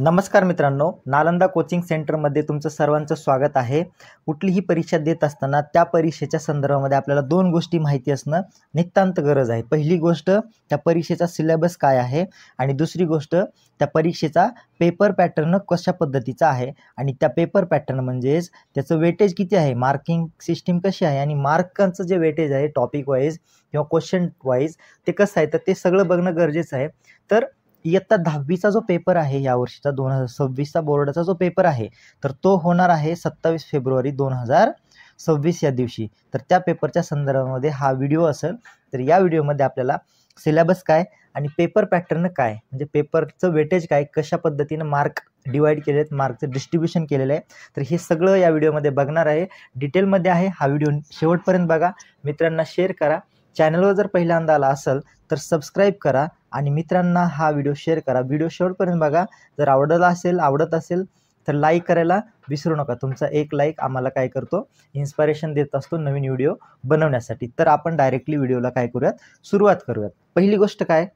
नमस्कार मित्रांनो, नालंदा कोचिंग सेंटरमध्ये तुमचं सर्वांचं स्वागत आहे। कुठलीही परीक्षा देत असताना त्या परीक्षेच्या संदर्भामध्ये आपल्याला दोन गोष्टी माहिती असणं नितांत गरज आहे। पहिली गोष्ट त्या परीक्षेचा सिलेबस काय आहे आणि दुसरी गोष्ट त्या परीक्षेचा पेपर पॅटर्न कशा पद्धतीचा आहे आणि त्या पेपर पॅटर्न म्हणजेच त्याचं वेटेज किती आहे, मार्किंग सिस्टीम कशी आहे आणि मार्कांचं जे वेटेज आहे टॉपिक वाईज किंवा क्वेश्चन वाईज ते कसं आहे, तर ते सगळं बघणं गरजेचं आहे। तर इयत्ता 10वीचा जो पेपर आहे या वर्षीचा 2026चा बोर्डाचा जो पेपर आहे तर तो होणार आहे 27 फेब्रुवारी 2026 या दिवशी। तर त्या पेपरच्या संदर्भामध्ये हा व्हिडिओ असेल। तर या व्हिडिओमध्ये आपल्याला सिलेबस काय आणि पेपर पॅटर्न काय, म्हणजे पेपरचं वेटेज काय, कशा पद्धतीने मार्क डिवाइड केले आहेत, मार्कचं डिस्ट्रीब्युशन केलेलं आहे, तर हे सगळं या व्हिडिओमध्ये बघणार आहे। डिटेलमध्ये आहे। हा व्हिडिओ शेवटपर्यंत बघा, मित्रांना शेअर करा। चॅनलवर जर पहिल्यांदा आला असेल तर सबस्क्राईब करा आणि मित्रांना हा व्हिडिओ शेअर करा। व्हिडिओ शेवटपर्यंत बघा। जर आवडत असेल तर लाईक करायला विसरू नका। तुमचा एक लाईक आम्हाला काय करतो, इन्स्पिरेशन देत असतो नवीन व्हिडिओ बनवण्यासाठी। तर आपण डायरेक्टली व्हिडिओला काय करूयात, सुरुवात करूयात। पहिली गोष्ट काय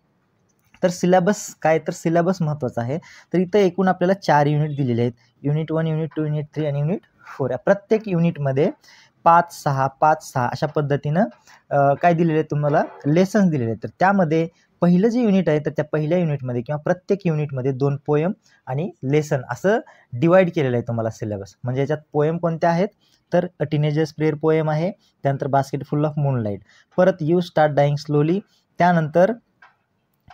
तर सिलेबस काय, तर सिलेबस महत्त्वाचा आहे। तर इथं एकूण आपल्याला 4 युनिट दिलेले आहेत, युनिट 1, युनिट 2, युनिट 3 आणि युनिट 4। या प्रत्येक युनिटमध्ये 5-6 अशा पद्धतीनं काय दिलेले आहे तुम्हाला, लेसन्स दिलेले आहेत। तर त्यामध्ये पहिलं जे युनिट आहे तर त्या पहिल्या युनिटमध्ये किंवा प्रत्येक युनिटमध्ये 2 पोएम आणि लेसन असं डिवाइड केलेलं आहे तुम्हाला सिलेबस। म्हणजे याच्यात पोएम कोणत्या आहेत तर अ टीनेजर्स प्रेयर पोएम आहे, त्यानंतर बास्केट फुल ऑफ मूनलाईट, परत यू स्टार्ट डाईंग स्लोली, त्यानंतर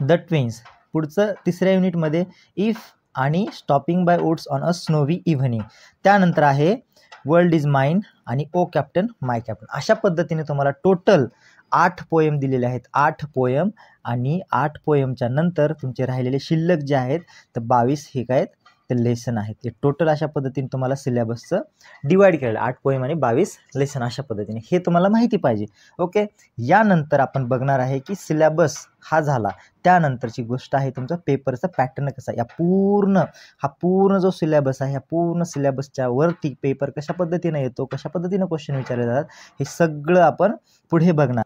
द ट्विन्स, पुढचं तिसऱ्या युनिटमध्ये इफ आणि stopping by woods on a snowy evening, त्यानंतर आहे वर्ल्ड इज माइन आणि ओ कॅप्टन माय कॅप्टन। अशा पद्धतीने तुम्हाला टोटल 8 पोएम दिलेले आहेत, 8 पोएम आणि 8 पोएमच्या नंतर तुमचे राहिलेले शिल्लक जे आहेत तर 22 हे काय ते लेसन आहेत। ते टोटल अशा पद्धतीने तुम्हाला सिलेबसचं डिवाइड केलेलं, 8 पोएम आणि 22 लेसन अशा पद्धतीने, हे तुम्हाला माहिती पाहिजे। ओके, यानंतर आपण बघणार आहे की सिलेबस हा झाला, त्यानंतरची गोष्ट आहे तुमचा पेपरचा पॅटर्न कसा। या पूर्ण जो सिलेबस आहे, या पूर्ण सिलेबसच्या वरती पेपर कशा पद्धतीने येतो, कशा पद्धतीने क्वेश्चन विचारले जातात, हे सगळं आपण पुढे बघणार।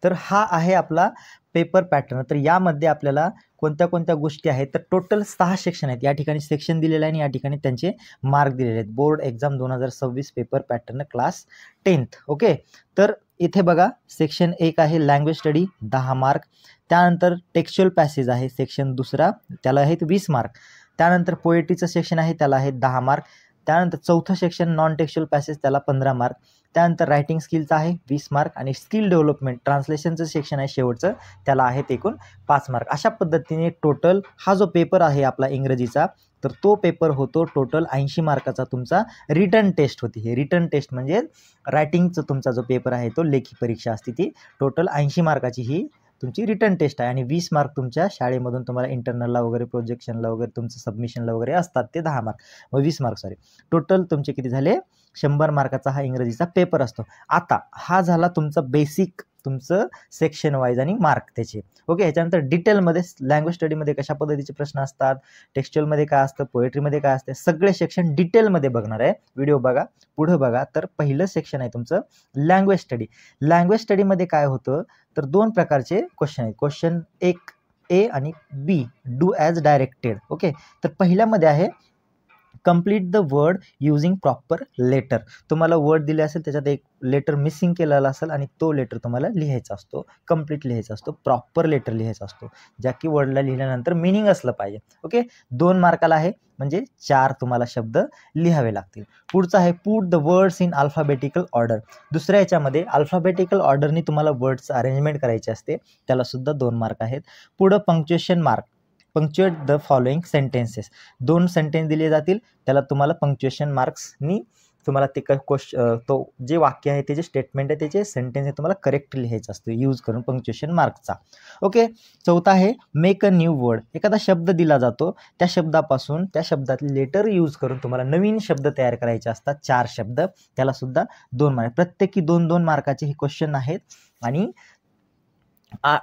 तर हा आहे आपला पेपर पॅटर्न। तर यामध्ये आपल्याला कोणत्या कोणत्या गोष्टी आहेत तर टोटल 6 सेक्शन आहेत। या ठिकाणी सेक्शन दिलेले आहे आणि या ठिकाणी त्यांचे मार्क दिलेले आहेत। Board exam 2026 paper pattern class 10th। Okay, तर इथे बघा सेक्शन 1 आहे लँग्वेज स्टडी 10 मार्क, त्यानंतर टेक्स्च्युअल पॅसेज आहे सेक्शन 2 त्याला आहेत 20 मार्क, त्यानंतर पोएट्रीचं सेक्शन आहे त्याला आहेत 10 मार्क, त्यानंतर चौथं सेक्शन नॉन टेक्स्च्युअल पॅसेज त्याला 15 मार्क, त्यानंतर रायटिंग स्किलचं आहे 20 मार्क आणि स्किल डेव्हलपमेंट ट्रान्सलेशनचं सेक्शन आहे शेवटचं त्याला आहेत एकूण 5 मार्क। अशा पद्धतीने टोटल हा जो पेपर आहे आपला इंग्रजीचा तर तो पेपर होतो टोटल 80 मार्काचा तुमचा रिटन टेस्ट होती। हे रिटन टेस्ट म्हणजे रायटिंगचा तुमचा जो पेपर आहे तो लेखी परीक्षा असते, ती टोटल 80 मार्काची ही तुमची रिटन टेस्ट आहे आणि 20 मार्क तुमच्या शाळेमधून तुम्हाला इंटरनलला वगैरे प्रोजेक्शनला वगैरे तुमचं सबमिशनला वगैरे असतात ते 10 मार्क व 20 मार्क टोटल तुमचे किती झाले, 100 मार्काचा हा इंग्रजीचा पेपर असतो। आता हा झाला तुमचा बेसिक, तुमचं सेक्शन वाईज आणि मार्क त्याचे। ओके, ह्याच्यानंतर डिटेलमध्ये लँग्वेज स्टडीमध्ये कशा पद्धतीचे प्रश्न असतात, टेक्स्च्युअलमध्ये काय असतं, पोएट्रीमध्ये काय असते, सगळे सेक्शन डिटेलमध्ये बघणार आहे। व्हिडिओ बघा, पुढे बघा। तर पहिलं सेक्शन आहे तुमचं लँग्वेज स्टडी। लँग्वेज स्टडीमध्ये काय होतं तर 2 प्रकारचे क्वेश्चन आहेत, क्वेश्चन 1 ए आणि B, do as directed. Okay, तर पहिल्यामध्ये आहे complete the word using proper letter. तुम्हाला वर्ड दिले असेल त्याच्यात एक लेटर मिसिंग केलेला असेल आणि तो लेटर तुम्हाला लिहायचा असतो, कंप्लीट लिहायचा असतो, प्रॉपर लेटर लिहायचा असतो, ज्या की वर्डला लिहिल्यानंतर मिनिंग असलं पाहिजे। ओके, 2 मार्काला आहे म्हणजे 4 तुम्हाला शब्द लिहावे लागतील। पुढचं आहे put the words in alphabetical order. दुसऱ्या याच्यामध्ये अल्फाबेटिकल ऑर्डरनी तुम्हाला वर्ड्सचं अरेंजमेंट करायचे असते, त्याला सुद्धा 2 मार्क आहेत। पुढं punctuation mark, punctuate the following sentences, 2 sentence दिले जातील त्याला तुम्हाला पंक्च्युएशन मार्क्सनी तुम्हाला ते तो जे वाक्य आहे ते जे स्टेटमेंट आहे त्याचे सेंटेन्स आहे तुम्हाला करेक्ट लिहायचं असतं यूज करून पंक्च्युएशन मार्कचा। ओके, चौथा आहे मेक अ न्यू वर्ड। एखादा शब्द दिला जातो, त्या शब्दापासून त्या शब्दातले लेटर यूज करून तुम्हाला नवीन शब्द तयार करायचे असतात, 4 शब्द, त्याला सुद्धा 2 मार्क। प्रत्येकी 2-2 मार्काचे हे क्वेश्चन आहेत आणि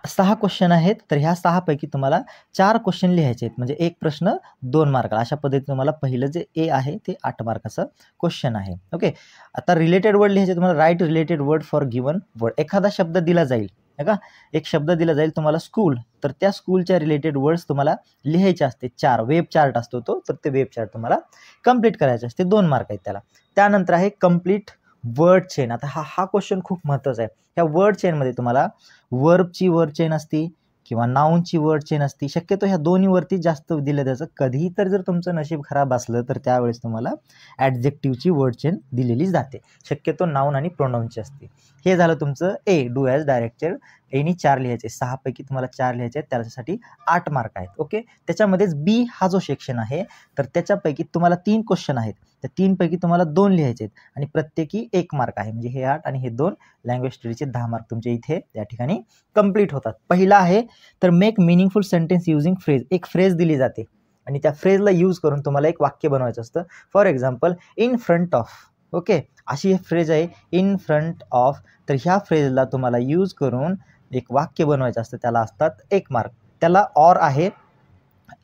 6 क्वेश्चन आहेत। तर ह्या 6 पैकी तुम्हाला 4 क्वेश्चन लिहायचे आहेत, म्हणजे एक प्रश्न 2 मार्काला। अशा पद्धतीने तुम्हाला पहिलं जे ए आहे ते 8 मार्काचं क्वेश्चन आहे। ओके, आता रिलेटेड वर्ड लिहायचे तुम्हाला, write related word for given word. एखादा शब्द दिला जाईल आहे का. एक शब्द दिला जाईल तुम्हाला स्कूल, तर त्या स्कूलच्या रिलेटेड वर्ड्स तुम्हाला लिहायचे असते. 4 वेब चार्ट असतो तो, तर ते वेब चार्ट तुम्हाला कंप्लीट करायचे असते. 2 मार्क आहेत त्याला. त्यानंतर आहे कंप्लीट वर्ड चेन. आता हा क्वेश्चन खूप महत्त्वाचा आहे. ह्या वर्ड चेनमध्ये तुम्हाला वर्बची वर्ड चेन असते किंवा नाऊनची वर्ड चेन असते. शक्यतो ह्या दोन्हीवरती जास्त दिलं त्याचं. कधीही तर जर तुमचं नशीब खराब असलं तर त्यावेळेस तुम्हाला ॲडजेक्टिव्हची वर्ड चेन दिलेली जाते. शक्यतो नाऊन आणि प्रोनाऊनची असते. हे झालं तुमचं ए, डू ॲज डायरेक्टर. एनी 4 लिहायचे, 6 पैकी तुम्हाला 4 लिहायचे आहेत, त्याच्यासाठी 8 मार्क आहेत. ओके. त्याच्यामध्येच बी हा जो सेक्शन आहे तर त्याच्यापैकी तुम्हाला 3 क्वेश्चन आहेत. त्या 3 पैकी तुम्हाला 2 लिहायचे आहेत आणि प्रत्येकी 1 मार्क आहे. म्हणजे हे 8 आणि हे 2 लँग्वेज स्टडीचे 10 मार्क तुमचे इथे त्या ठिकाणी कंप्लीट होतात. पहिला आहे तर make meaningful sentence using phrase. एक फ्रेज दिली जाते आणि त्या फ्रेजला यूज करून तुम्हाला एक वाक्य बनवायचं असतं. For example in front of. Okay, अशी फ्रेज आहे इन फ्रंट ऑफ. तर ह्या फ्रेजला तुम्हाला यूज करून एक वाक्य बनवायचं असतं. त्याला असतात 1 मार्क. त्याला ऑर आहे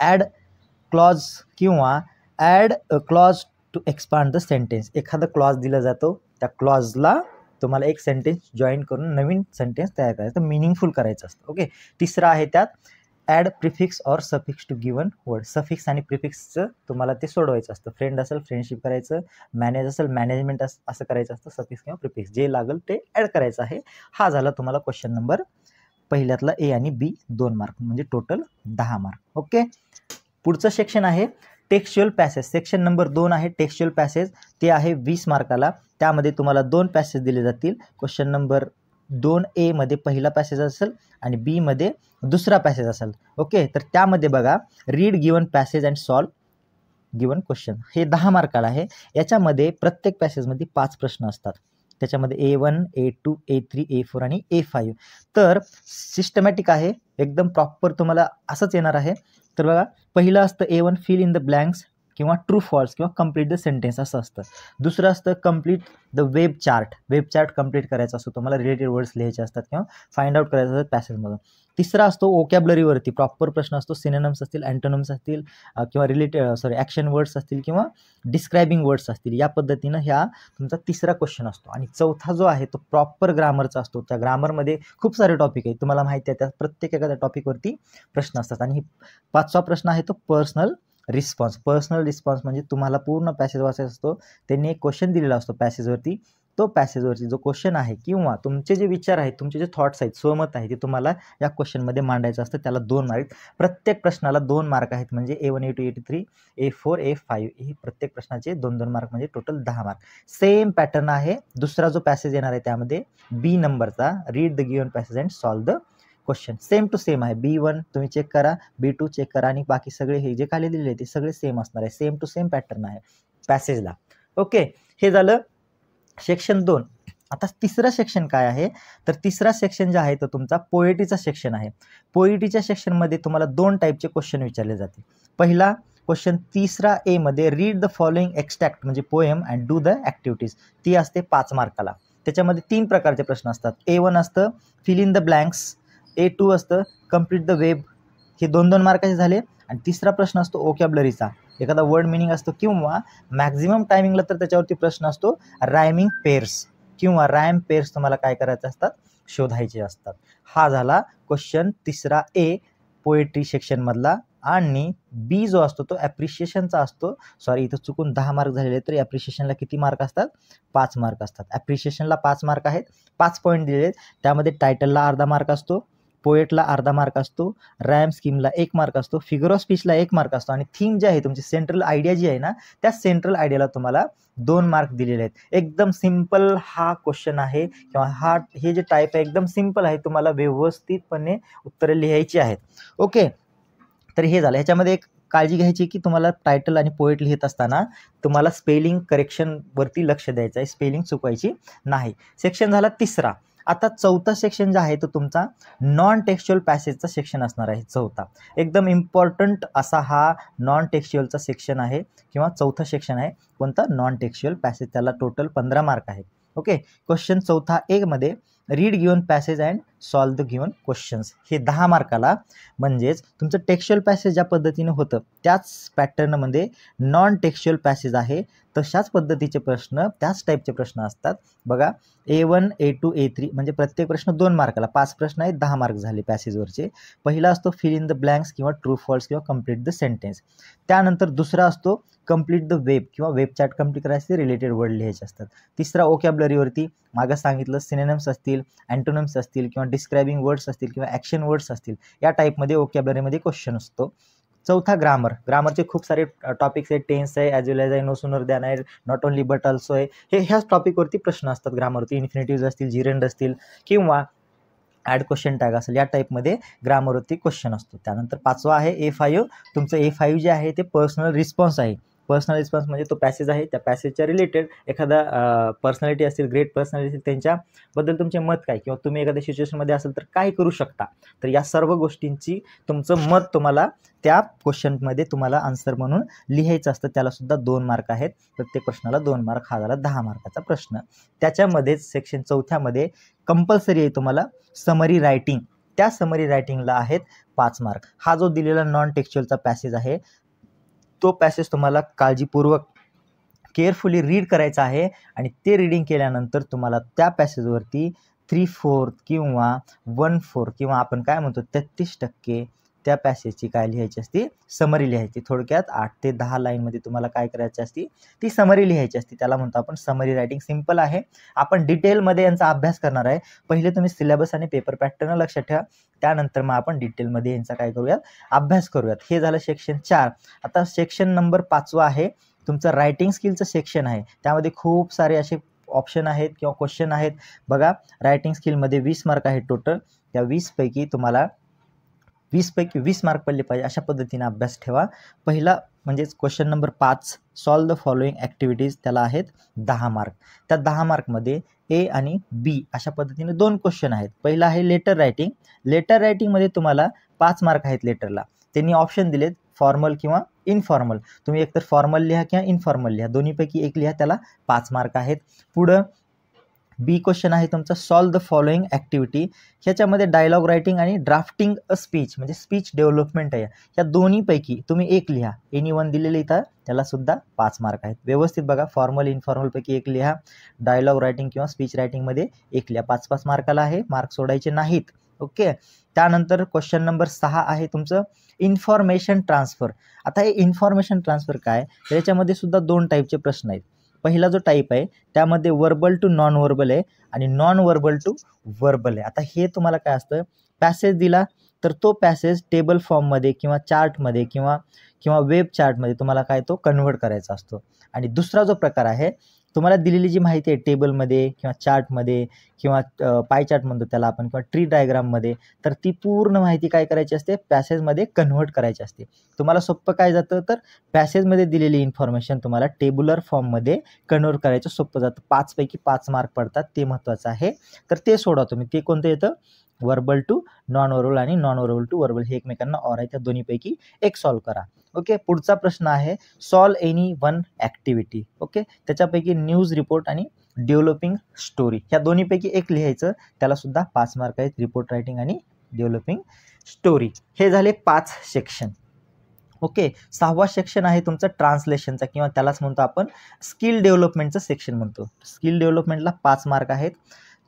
ॲड क्लॉज किंवा add clause to expand the sentence. एखादा क्लॉज दिला जातो, त्या क्लॉजला तुम्हाला एक सेंटेन्स जॉईन करून नवीन सेंटेन्स तयार करायचं, मिनिंगफुल करायचं असतं. ओके. तिसरा आहे त्यात add prefix or suffix to given word. Suffix आणि प्रिफिक्सचं तुम्हाला ते सोडवायचं असतं. फ्रेंड असेल फ्रेंडशिप करायचं, मॅनेज असेल मॅनेजमेंट असं करायचं असतं. सफिक्स किंवा प्रिफिक्स जे लागेल ते ॲड करायचं आहे. हा झाला तुम्हाला क्वेश्चन नंबर पहिल्यातला ए आणि बी 2 मार्क, म्हणजे टोटल 10 मार्क. ओके. पुढचं सेक्शन आहे टेक्स्च्युअल पॅसेज. सेक्शन नंबर 2 आहे टेक्स्च्युअल पॅसेज. ते आहे 20 मार्काला. त्यामध्ये तुम्हाला 2 पॅसेज दिले जातील. क्वेश्चन नंबर 2A मध्ये पहिला पॅसेज असेल आणि बी मध्ये दुसरा पॅसेज असेल. ओके. तर त्यामध्ये बघा read given passage and solve given question. हे 10 मार्काला आहे. याच्यामध्ये प्रत्येक पॅसेजमध्ये 5 प्रश्न असतात. त्याच्यामध्ये A1, A2, A3, A4 आणि A5. तर सिस्टमॅटिक आहे, एकदम प्रॉपर तुम्हाला असंच येणार आहे. तर बघा पहिलं असतं A1 fill in the blanks किंवा ट्रू फॉल्स किंवा कंप्लीट द सेंटेन्स असं असतं. दुसरं असतं complete the web chart. Web chart complete करायचा असतो तुम्हाला, रिलेटेड वर्ड्स लिहायचे असतात किंवा फाइंड आउट करायचं असतं पॅसेजमधून. तिसरा असतो वोकॅब्युलरीवरती प्रॉपर प्रश्न असतो. सिनोनिम्स असतील, अँटोनिम्स असतील किंवा ॲक्शन वर्ड्स असतील किंवा डिस्क्रायबिंग वर्ड्स असतील. या पद्धतीनं ह्या तुमचा तिसरा क्वेश्चन असतो. आणि चौथा जो आहे तो प्रॉपर ग्रामरचा असतो. त्या ग्रामरमध्ये खूप सारे टॉपिक आहेत, तुम्हाला माहिती आहे. त्या प्रत्येक एखाद्या टॉपिकवरती प्रश्न असतात. आणि 5वा प्रश्न आहे तो पर्सनल रिस्पॉन्स. पर्सनल रिस्पॉन्स म्हणजे तुम्हाला पूर्ण पॅसेज वाचायचा असतो. त्यांनी एक क्वेश्चन दिलेला असतो पॅसेजवरती. तो पॅसेजवरती जो क्वेश्चन आहे किंवा तुमचे जे विचार आहेत, तुमचे जे थॉट्स आहेत, स्वमत आहे, ते तुम्हाला या क्वेश्चनमध्ये मांडायचं असतं. त्याला 2 मार्क. प्रत्येक प्रश्नाला 2 मार्क आहेत. म्हणजे A1, A2, A3, A4, A5 हे प्रत्येक प्रश्नाचे 2-2 मार्क, म्हणजे टोटल 10 मार्क. सेम पॅटर्न आहे. दुसरा जो पॅसेज येणार आहे त्यामध्ये बी नंबरचा read the given passage and solve the question. Same to same आहे. B1 तुम्ही चेक करा, B2 चेक करा आणि बाकी सगळे हे जे खाली दिलेले ते सगळे सेम असणार आहे. सेम टू सेम पॅटर्न आहे पॅसेजला. ओके. हे झालं सेक्शन 2. आता तिसरा सेक्शन काय आहे तर तिसरा सेक्शन जे आहे तो तुमचा पोएट्रीचा सेक्शन आहे. पोएट्रीच्या सेक्शनमध्ये तुम्हाला 2 टाईपचे क्वेश्चन विचारले जाते. पहिला क्वेश्चन 3रा A मध्ये रीड द फॉलोइंग एक्स्ट्रॅक्ट म्हणजे poem and do the activities. ती असते 5 मार्काला. त्याच्यामध्ये 3 प्रकारचे प्रश्न असतात. A1 असतं fill in the blanks, A2 असतं कंप्लीट द वेब. हे 2-2 मार्काचे झाले. आणि तिसरा प्रश्न असतो वोकॅब्युलरीचा. एखादा वर्ड मिनिंग असतो किंवा मॅक्झिमम टायमिंगला तर त्याच्यावरती प्रश्न असतो रायमिंग पेअर्स किंवा रायम पेअर्स तुम्हाला काय करायचे असतात, शोधायचे असतात. हा झाला क्वेश्चन 3रा A पोएट्री सेक्शनमधला. आणि बी जो असतो तो ॲप्रिशिएशनचा असतो. सॉरी, इथं चुकून 10 मार्क झालेले, तर ॲप्रिशिएशनला किती मार्क असतात, 5 मार्क असतात. ॲप्रिशिएशनला 5 मार्क आहेत, 5 पॉईंट दिलेले आहेत. त्यामध्ये टायटलला अर्धा मार्क असतो, पोएटला अर्धा मार्क असतो, रॅम स्कीमला 1 मार्क असतो, फिगर ऑफ स्पीचला 1 मार्क असतो. आणि थीम जी आहे तुमची सेंट्रल आयडिया जी आहे ना, त्या सेंट्रल आयडियाला तुम्हाला 2 मार्क दिलेले आहेत. एकदम सिम्पल हा क्वेश्चन आहे किंवा हे जे टाईप आहे एकदम सिम्पल आहे. तुम्हाला व्यवस्थितपणे उत्तरे लिहायची आहेत. ओके. तर हे झालं. ह्याच्यामध्ये एक काळजी घ्यायची की तुम्हाला टायटल आणि पोएट लिहित असताना तुम्हाला स्पेलिंग करेक्शनवरती लक्ष द्यायचं आहे, स्पेलिंग चुकवायची नाही. सेक्शन झाला 3रा. आता 4था सेक्शन जो आहे तो तुमचा नॉन टेक्स्च्युअल पॅसेजचा सेक्शन असणार आहे. 4था एकदम इम्पॉर्टंट असा हा नॉन टेक्स्च्युअलचा सेक्शन आहे किंवा 4था सेक्शन आहे. कोणता, नॉन टेक्स्च्युअल पॅसेज. त्याला टोटल 15 मार्क आहेत. ओके. क्वेश्चन 4था A मध्ये read given passage and solve the given questions. हे 10 मार्काला. म्हणजेच तुमचं टेक्स्च्युअल पॅसेज ज्या पद्धतीने होतं त्याच पॅटर्नमध्ये नॉन टेक्स्च्युअल पॅसेज आहे, तशाच पद्धतीचे प्रश्न, त्याच टाईपचे प्रश्न असतात बघा. A1, A2, A3 म्हणजे प्रत्येक प्रश्न 2 मार्काला. 5 प्रश्न आहेत, 10 मार्क झाले पॅसेजवरचे. पहिला असतो फिल इन द ब्लँक्स किंवा ट्रू फॉल्स किंवा कम्प्लीट द सेंटेन्स. त्यानंतर दुसरा असतो कम्प्लीट द वेब किंवा वेब चार्ट कम्प्लीट करायचे, रिलेटेड वर्ड लिहायचे असतात. तिसरा ओकॅब्युलरीवरती मागं सांगितलं सिनोनिम्स असतील, अँटोनिम्स असतील किंवा डिस्क्रायबिंग वर्ड्स असतील किंवा ॲक्शन वर्ड्स असतील, या टाईपमध्ये ओकॅब्युलरीमध्ये क्वेश्चन असतो. चौथा ग्रामर. ग्रामरचे खूप सारे टॉपिक्स आहेत. टेन्स आहे, ॲज वेल ॲज आहे, नो सूनर दॅन आहे, नॉट ओनली बट ऑल्सो आहे. ह्याच टॉपिकवरती प्रश्न असतात ग्रामरवरती. इन्फिनिटिव्ज असतील, जिरेंड असतील किंवा ॲड क्वेश्चन टॅग असेल, या टाईपमध्ये ग्रामरवरती क्वेश्चन असतो. त्यानंतर 5वा आहे A5. तुमचं A5 जे आहे ते पर्सनल रिस्पॉन्स आहे. पर्सनल रिस्पॉन्स म्हणजे तो पॅसेज आहे, त्या पॅसेजच्या रिलेटेड एखादा पर्सनॅलिटी असतील, ग्रेट पर्सनॅलिटी असतील, त्यांच्याबद्दल तुमचे मत काय, किंवा तुम्ही एखाद्या सिच्युएशनमध्ये असेल तर काय करू शकता. तर या सर्व गोष्टींची तुमचं मत तुम्हाला त्या क्वेश्चनमध्ये तुम्हाला आन्सर म्हणून लिहायचं असतं. त्यालासुद्धा 2 मार्क आहेत. प्रत्येक प्रश्नाला 2 मार्क. हा झाला 10 मार्काचा प्रश्न. त्याच्यामध्येच सेक्शन 4थ्यामध्ये कंपल्सरी आहे तुम्हाला समरी रायटिंग. त्या समरी रायटिंगला आहेत 5 मार्क. हा जो दिलेला नॉन टेक्स्च्युअलचा पॅसेज आहे तो पॅसेज तुम्हाला काळजीपूर्वक केअरफुली रीड करायचा आहे आणि ते रीडिंग केल्यानंतर तुम्हाला त्या पॅसेजवरती 3/4 किंवा 1/4 किंवा आपण काय म्हणतो 33% त्या पॅसेजची काय लिहायची असते, समरी लिहायची. थोडक्यात 8 ते 10 लाईनमध्ये तुम्हाला काय करायची असती, ती समरी लिहायची असते. त्याला म्हणतो आपण समरी रायटिंग. सिम्पल आहे. आपण डिटेलमध्ये यांचा अभ्यास करणार आहे. पहिले तुम्ही सिलेबस आणि पेपर पॅटर्न लक्षात ठेवा, त्यानंतर मग आपण डिटेलमध्ये यांचा काय करूयात, अभ्यास करूयात. हे झालं सेक्शन 4. आता सेक्शन नंबर 5वा आहे तुमचं रायटिंग स्किलचं सेक्शन आहे. त्यामध्ये खूप सारे असे ऑप्शन आहेत किंवा क्वेश्चन आहेत बघा. रायटिंग स्किलमध्ये 20 मार्क आहेत टोटल. त्या 20 पैकी तुम्हाला 20 पैकी 20 मार्क पडले पाहिजे अशा पद्धतीने अभ्यास ठेवा. पहिला म्हणजेच question number 5 solve the following activities, त्याला आहेत 10 मार्क. त्या 10 मार्कमध्ये A आणि B अशा पद्धतीने 2 क्वेश्चन आहेत. पहिला आहे लेटर रायटिंग. लेटर रायटिंगमध्ये तुम्हाला 5 मार्क आहेत लेटरला. त्यांनी ऑप्शन दिलेत फॉर्मल किंवा इनफॉर्मल. तुम्ही एकतर फॉर्मल लिहा किंवा इनफॉर्मल लिहा, दोन्हीपैकी एक लिहा, त्याला 5 मार्क आहेत. पुढं B क्वेश्चन आहे तुमचा सॉल्व द फॉलोइंग ॲक्टिव्हिटी. ह्याच्यामध्ये डायलॉग रायटिंग आणि ड्राफ्टिंग अ स्पीच म्हणजे स्पीच डेव्हलपमेंट आहे. या दोन्हीपैकी तुम्ही एक लिहा. एनी वन दिलेले इथं, त्यालासुद्धा 5 मार्क आहेत. व्यवस्थित बघा, फॉर्मल इनफॉर्मलपैकी एक लिहा, डायलॉग रायटिंग किंवा स्पीच रायटिंगमध्ये एक लिहा. 5-5 मार्काला आहे, मार्क सोडायचे नाहीत. ओके. त्यानंतर क्वेश्चन नंबर 6 आहे तुमचं इन्फॉर्मेशन ट्रान्सफर. आता हे इन्फॉर्मेशन ट्रान्सफर काय, तर याच्यामध्ये सुद्धा 2 टाईपचे प्रश्न आहेत. पहिला जो टाईप आहे त्यामध्ये वर्बल टू नॉन वर्बल आहे आणि नॉन वर्बल टू वर्बल आहे. आता हे तुम्हाला काय असतं, पॅसेज दिला तर तो पॅसेज टेबल फॉर्ममध्ये किंवा चार्टमध्ये किंवा वेब चार्टमध्ये तुम्हाला काय तो कन्व्हर्ट करायचा असतो. आणि दुसरा जो प्रकार आहे, तुम्हाला दिलेली जी माहिती आहे टेबलमध्ये किंवा चार्टमध्ये किंवा पाय चार्ट म्हणतो त्याला आपण, किंवा ट्री डायग्राममध्ये, तर ती पूर्ण माहिती काय करायची असते, पॅसेजमध्ये कन्व्हर्ट करायची असते. तुम्हाला सोपं काय जातं, तर पॅसेजमध्ये दिलेली इन्फॉर्मेशन तुम्हाला टेब्युलर फॉर्ममध्ये कन्व्हर्ट करायचं सोपं जातं. 5 पैकी 5 मार्क पडतात, ते महत्त्वाचं आहे. तर ते सोडा तुम्ही. ते कोणतं येतं, वर्बल टू नॉन वर्बल आणि नॉन वर्बल टू वर्बल, हे एकमेकांना ऑर आहे, त्या दोन्हीपैकी एक सॉल्व करा. ओके. पुढचा प्रश्न आहे solve any one activity. Okay. त्याच्यापैकी न्यूज रिपोर्ट आणि डेव्हलपिंग स्टोरी, ह्या दोन्हीपैकी एक लिहायचं. त्यालासुद्धा 5 मार्क आहेत, रिपोर्ट रायटिंग आणि डेव्हलपिंग स्टोरी. हे झाले 5 सेक्शन. ओके. 6वा सेक्शन आहे तुमचं ट्रान्सलेशनचा किंवा त्यालाच म्हणतो आपण स्किल डेव्हलपमेंटचं सेक्शन म्हणतो. स्किल डेव्हलपमेंटला 5 मार्क आहेत.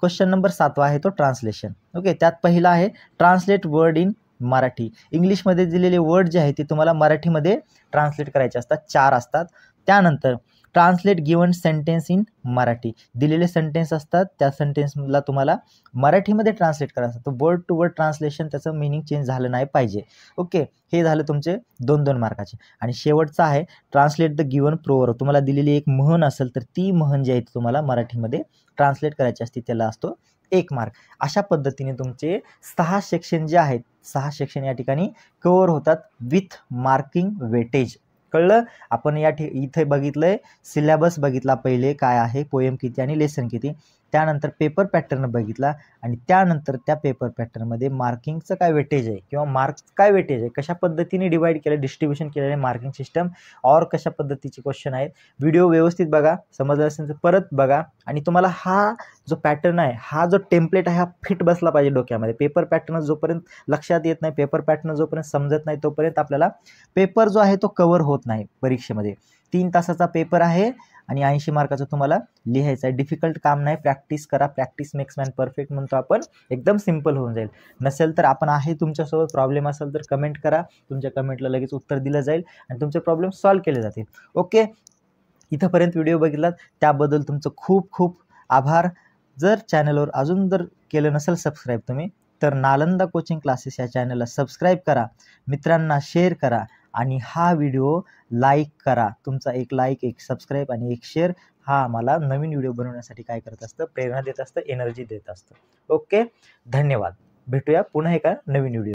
क्वेश्चन नंबर 7वा आहे तो ट्रान्सलेशन. ओके. त्यात पहिला आहे ट्रान्सलेट वर्ड इन मराठी. इंग्लिशमध्ये दिलेले वर्ड जे आहे ते तुम्हाला मराठीमध्ये ट्रान्सलेट करायचे असतात, 4 असतात. त्यानंतर translate given sentence in Marathi. दिलेले सेंटेन्स असतात, त्या सेंटेन्सला तुम्हाला मराठीमध्ये ट्रान्सलेट करायचं असतं. वर्ड टू वर्ड ट्रान्सलेशन, त्याचं मिनिंग चेंज झालं नाही पाहिजे. ओके. हे झालं तुमचे 2-2 मार्काचे. आणि शेवटचा आहे ट्रान्सलेट द गिवन प्रोवर्ब. तुम्हाला दिलेली एक म्हण असेल तर ती म्हण जी आहे ती तुम्हाला मराठीमध्ये ट्रान्सलेट करायची असते, त्याला असतो 1 मार्क. अशा पद्धतीने तुमचे 6 सेक्शन जे आहेत, 6 सेक्शन या ठिकाणी कव्हर होतात विथ मार्किंग वेटेज. कळलं. आपण इथे बघितलंय सिलेबस बघितला पहिले काय आहे, पोएम किती आणि लेसन किती. त्यानंतर पेपर पॅटर्न बघितला आणि त्यानंतर त्या पेपर पॅटर्नमध्ये मार्किंगचं काय वेटेज आहे किंवा मार्क्स काय वेटेज आहे, कशा पद्धतीने डिवाइड केलं, डिस्ट्रीब्युशन केलेलं आहे मार्किंग सिस्टम और कशा पद्धतीचे क्वेश्चन आहेत. व्हिडिओ व्यवस्थित बघा, समजलं असेल तर परत बघा आणि तुम्हाला हा जो पॅटर्न आहे, हा जो टेम्पलेट आहे, हा फिट बसला पाहिजे डोक्यामध्ये. पेपर पॅटर्न जोपर्यंत लक्षात येत नाही, पेपर पॅटर्न जोपर्यंत समजत नाही, तोपर्यंत आपल्याला पेपर जो आहे तो कव्हर होत नाही परीक्षेमध्ये. 3 तासाचा पेपर आहे आणि 80 मार्काचं तुम्हाला लिहायचं आहे. डिफिकल्ट काम नाही, प्रॅक्टिस करा. प्रॅक्टिस मेक्स मॅन परफेक्ट म्हणतो आपण. एकदम सिम्पल होऊन जाईल. नसेल तर आपण आहे तुमच्यासोबत, प्रॉब्लेम असेल तर कमेंट करा. तुमच्या कमेंटला लगेच उत्तर दिलं जाईल आणि तुमचे प्रॉब्लेम सॉल्व्ह केले जातील. ओके, इथंपर्यंत व्हिडिओ बघितलात त्याबद्दल तुमचं खूप खूप आभार. जर चॅनलवर अजून जर केलं नसेल सबस्क्राईब तुम्ही, तर नालंदा कोचिंग क्लासेस या चॅनलला सबस्क्राईब करा, मित्रांना शेअर करा आणि हा व्हिडिओ लाईक करा. तुमचा एक लाईक, एक सबस्क्राईब आणि एक शेअर हा आम्हाला नवीन व्हिडिओ बनवण्यासाठी काय करत असतं, प्रेरणा देत असतं, एनर्जी देत असतं. ओके, धन्यवाद. भेटूया पुन्हा एका नवीन व्हिडिओ.